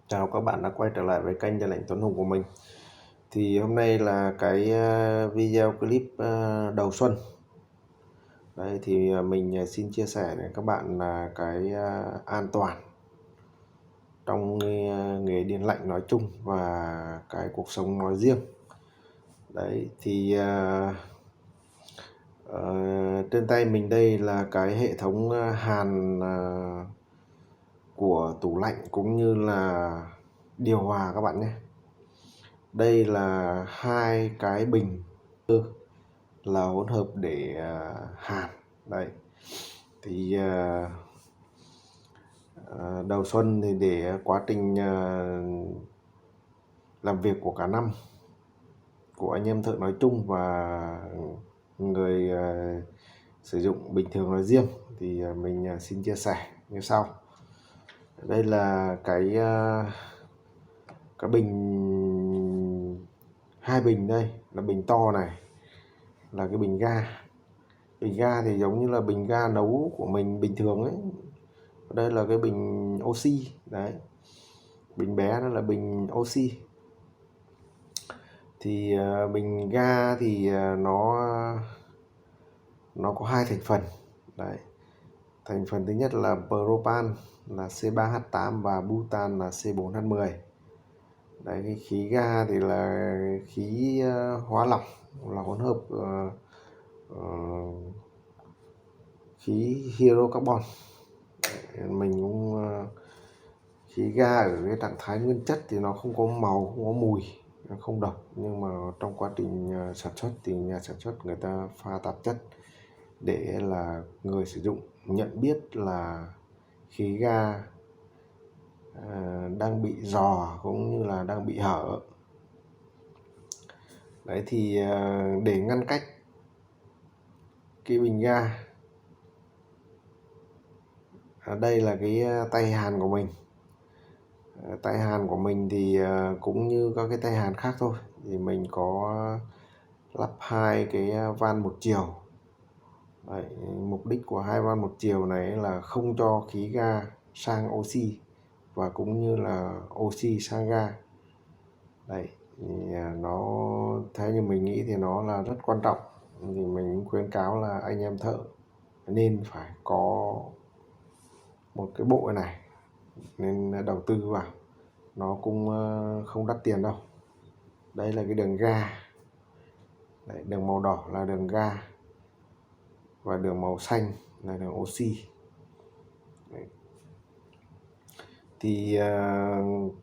Chào các bạn đã quay trở lại với kênh Nhà Lãnh Tuấn Hùng của mình. Thì hôm nay là cái video clip đầu xuân. Đây thì mình xin chia sẻ với các bạn là cái an toàn trong nghề điện lạnh nói chung và cái cuộc sống nói riêng. Đấy thì trên tay mình đây là cái hệ thống hàn của tủ lạnh cũng như là điều hòa các bạn nhé. Đây là hai cái bình là hỗn hợp để hàn. Đấy thì đầu xuân thì để quá trình làm việc của cả năm của anh em thợ nói chung và người sử dụng bình thường nói riêng thì mình xin chia sẻ như sau. Đây là cái bình, hai bình, đây là bình to này là cái bình ga. Bình ga thì giống như là bình ga nấu của mình bình thường ấy. Đây là cái bình oxy. Đấy, bình bé đó là bình oxy. Thì bình ga thì nó có hai thành phần. Đấy, thành phần thứ nhất là propan là C3H8 và butan là C4H10. Đấy, cái khí ga thì là khí hóa lỏng, là hỗn hợp khí hydrocarbon. Mình cũng khí ga ở cái trạng thái nguyên chất thì nó không có màu, không có mùi, không độc, nhưng mà trong quá trình sản xuất thì nhà sản xuất người ta pha tạp chất để là người sử dụng nhận biết là khí ga đang bị rò cũng như là đang bị hở. Đấy thì để ngăn cách cái bình ga, đây là cái tay hàn của mình. Tay hàn của mình thì cũng như các cái tay hàn khác thôi, thì mình có lắp hai cái van một chiều. Đấy, mục đích của hai van một chiều này là không cho khí ga sang oxy và cũng như là oxy sang ga. Đấy thì nó theo như mình nghĩ thì nó là rất quan trọng, thì mình khuyến cáo là anh em thợ nên phải có một cái bộ này, nên đầu tư vào. Nó cũng không đắt tiền đâu. Đây là cái đường ga. Đấy, đường màu đỏ là đường ga và đường màu xanh là đường oxy. Đấy. Thì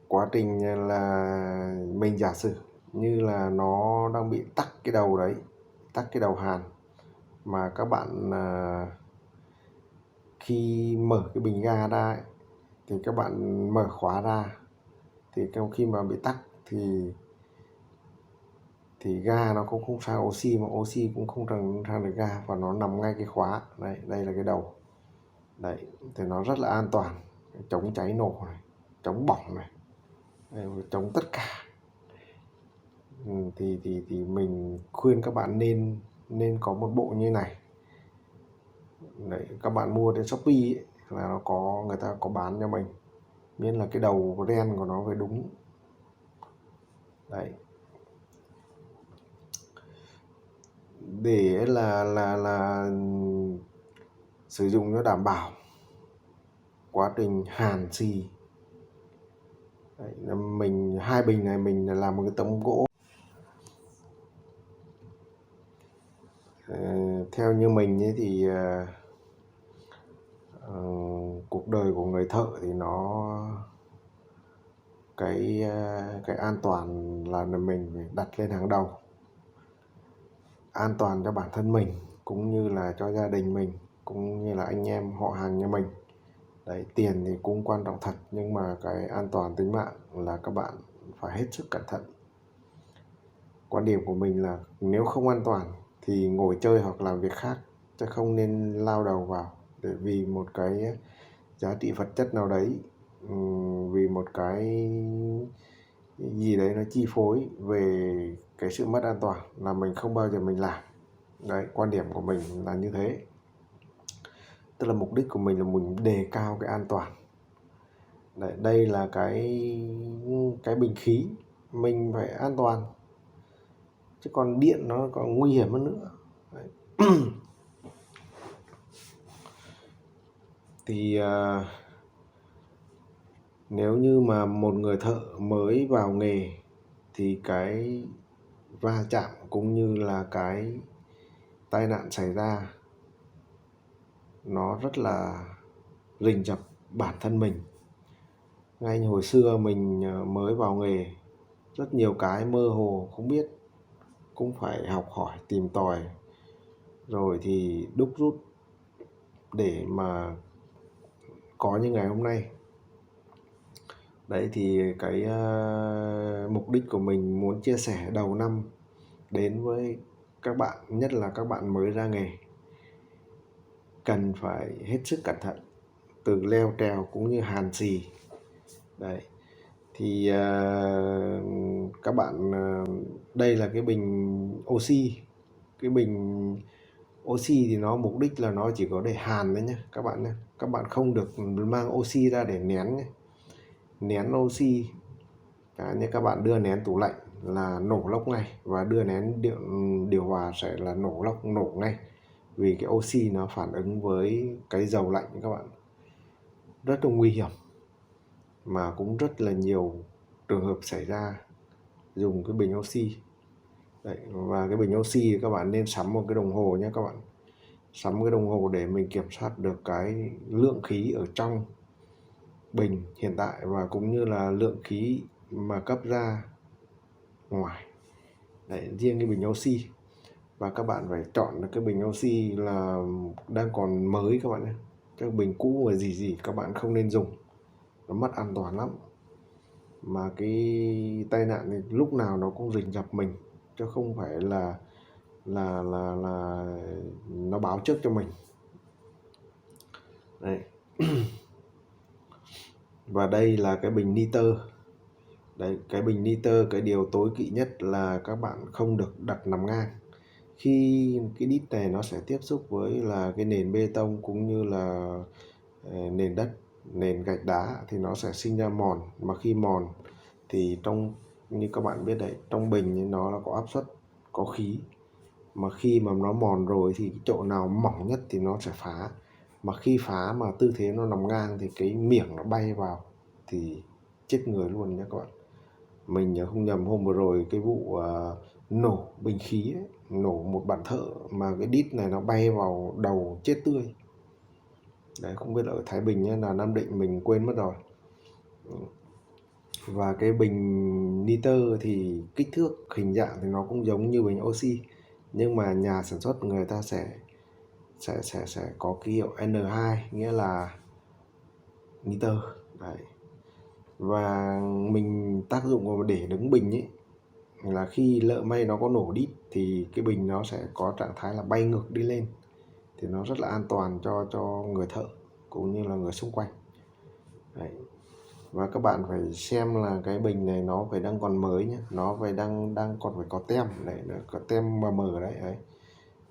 quá trình là mình giả sử như là nó đang bị tắc cái đầu đấy, tắc cái đầu hàn, mà các bạn khi mở cái bình ga ra ấy, thì các bạn mở khóa ra, thì khi mà bị tắc thì ga nó cũng không sang oxy, mà oxy cũng không sang được ga, và nó nằm ngay cái khóa. Đây, đây là cái đầu. Đấy thì nó rất là an toàn, chống cháy nổ này, chống bỏng này, chống tất cả. Thì mình khuyên các bạn nên có một bộ như này. Đấy, các bạn mua trên Shopee ấy, là nó có, người ta có bán cho mình, miễn là cái đầu ren của nó phải đúng. Đấy, để là sử dụng nó đảm bảo quá trình hàn xì. Đấy, mình hai bình này mình làm một cái tấm gỗ. Theo như mình ấy thì cuộc đời của người thợ thì nó cái an toàn là mình phải đặt lên hàng đầu. An toàn cho bản thân mình cũng như là cho gia đình mình, cũng như là anh em họ hàng nhà mình. Đấy, tiền thì cũng quan trọng thật, nhưng mà cái an toàn tính mạng là các bạn phải hết sức cẩn thận. Quan điểm của mình là nếu không an toàn thì ngồi chơi hoặc làm việc khác, chứ không nên lao đầu vào để vì một cái giá trị vật chất nào đấy, vì một cái gì đấy nó chi phối về cái sự mất an toàn là mình không bao giờ mình làm. Đấy, quan điểm của mình là như thế. Tức là mục đích của mình là mình đề cao cái an toàn. Đấy, đây là cái bình khí, mình phải an toàn, chứ còn điện nó còn nguy hiểm hơn nữa. Đấy. Thì nếu như mà một người thợ mới vào nghề thì cái va chạm cũng như là cái tai nạn xảy ra nó rất là rình rập bản thân mình. Ngay hồi xưa mình mới vào nghề, rất nhiều cái mơ hồ không biết, cũng phải học hỏi tìm tòi rồi thì đúc rút để mà có như ngày hôm nay. Đấy thì cái mục đích của mình muốn chia sẻ đầu năm đến với các bạn, nhất là các bạn mới ra nghề, cần phải hết sức cẩn thận từ leo trèo cũng như hàn xì. Đấy thì các bạn, đây là cái bình oxy. Cái bình oxy thì nó mục đích là nó chỉ có để hàn đấy nhé các bạn nhé. Các bạn không được mang oxy ra để nén nhé. Nén oxy như các bạn đưa nén tủ lạnh là nổ lốc ngay, và đưa nén điều hòa sẽ là nổ ngay, vì cái oxy nó phản ứng với cái dầu lạnh các bạn, rất là nguy hiểm, mà cũng rất là nhiều trường hợp xảy ra dùng cái bình oxy. Đấy, và cái bình oxy thì các bạn nên sắm một cái đồng hồ nhé các bạn, sắm cái đồng hồ để mình kiểm soát được cái lượng khí ở trong bình hiện tại, và cũng như là lượng khí mà cấp ra ngoài. Đấy, riêng cái bình oxy. Và các bạn phải chọn được cái bình oxy là đang còn mới các bạn nhé. Các bình cũ và gì các bạn không nên dùng, nó mất an toàn lắm, mà cái tai nạn thì lúc nào nó cũng rình rập mình, chứ không phải là nó báo trước cho mình. Đấy. Và đây là cái bình nitơ. Đấy, cái bình nitơ, cái điều tối kỵ nhất là các bạn không được đặt nằm ngang. Khi cái đít này nó sẽ tiếp xúc với là cái nền bê tông cũng như là nền đất, nền gạch đá thì nó sẽ sinh ra mòn. Mà khi mòn thì như các bạn biết đấy, trong bình nó có áp suất, có khí. Mà khi mà nó mòn rồi thì cái chỗ nào mỏng nhất thì nó sẽ phá. Mà khi phá mà tư thế nó nằm ngang thì cái miệng nó bay vào thì chết người luôn nhé các bạn. Mình nhớ không nhầm hôm vừa rồi cái vụ nổ bình khí ấy, nổ một bạn thợ mà cái đít này nó bay vào đầu chết tươi. Đấy, không biết là ở Thái Bình hay là Nam Định, mình quên mất rồi. Và cái bình nitơ thì kích thước hình dạng thì nó cũng giống như bình oxy, nhưng mà nhà sản xuất người ta sẽ có ký hiệu N2, nghĩa là nitơ. Đấy. Và mình tác dụng để đứng bình ấy là khi lỡ may nó có nổ đít thì cái bình nó sẽ có trạng thái là bay ngược đi lên, thì nó rất là an toàn cho người thợ cũng như là người xung quanh. Đấy. Và các bạn phải xem là cái bình này nó phải đang còn mới nhé, nó phải đang còn phải có tem đấy, có tem mờ đấy. Đấy,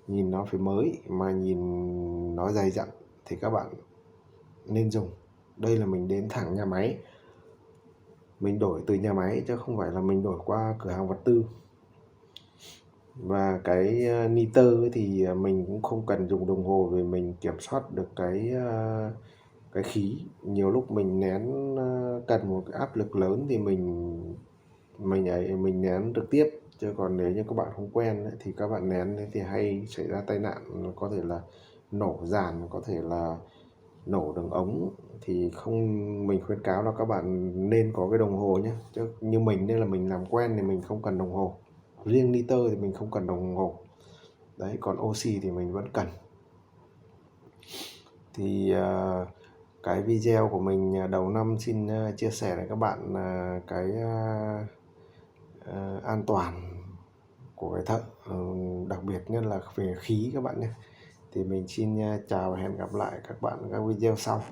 nhìn nó phải mới, mà nhìn nó dày dặn thì các bạn nên dùng. Đây là mình đến thẳng nhà máy, mình đổi từ nhà máy chứ không phải là mình đổi qua cửa hàng vật tư. Và cái nitơ thì mình cũng không cần dùng đồng hồ, vì mình kiểm soát được cái khí. Nhiều lúc mình nén cần một cái áp lực lớn thì mình nén trực tiếp, chứ còn nếu như các bạn không quen ấy, thì các bạn nén thì hay xảy ra tai nạn, có thể là nổ dàn, có thể là nổ đường ống. Thì mình khuyến cáo là các bạn nên có cái đồng hồ nhé, chứ như mình nên là mình làm quen thì mình không cần đồng hồ. Riêng nitơ thì mình không cần đồng hồ. Đấy, còn oxy thì mình vẫn cần. Thì cái video của mình đầu năm xin chia sẻ với các bạn cái an toàn của cái thợ, đặc biệt nhất là về khí các bạn nhé. Thì mình xin chào và hẹn gặp lại các bạn ở các video sau.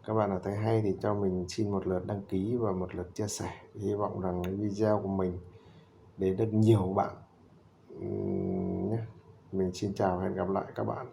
Các bạn nào thấy hay thì cho mình xin một lượt đăng ký và một lượt chia sẻ. Hy vọng rằng cái video của mình đến được nhiều bạn nhé. Mình xin chào và hẹn gặp lại các bạn.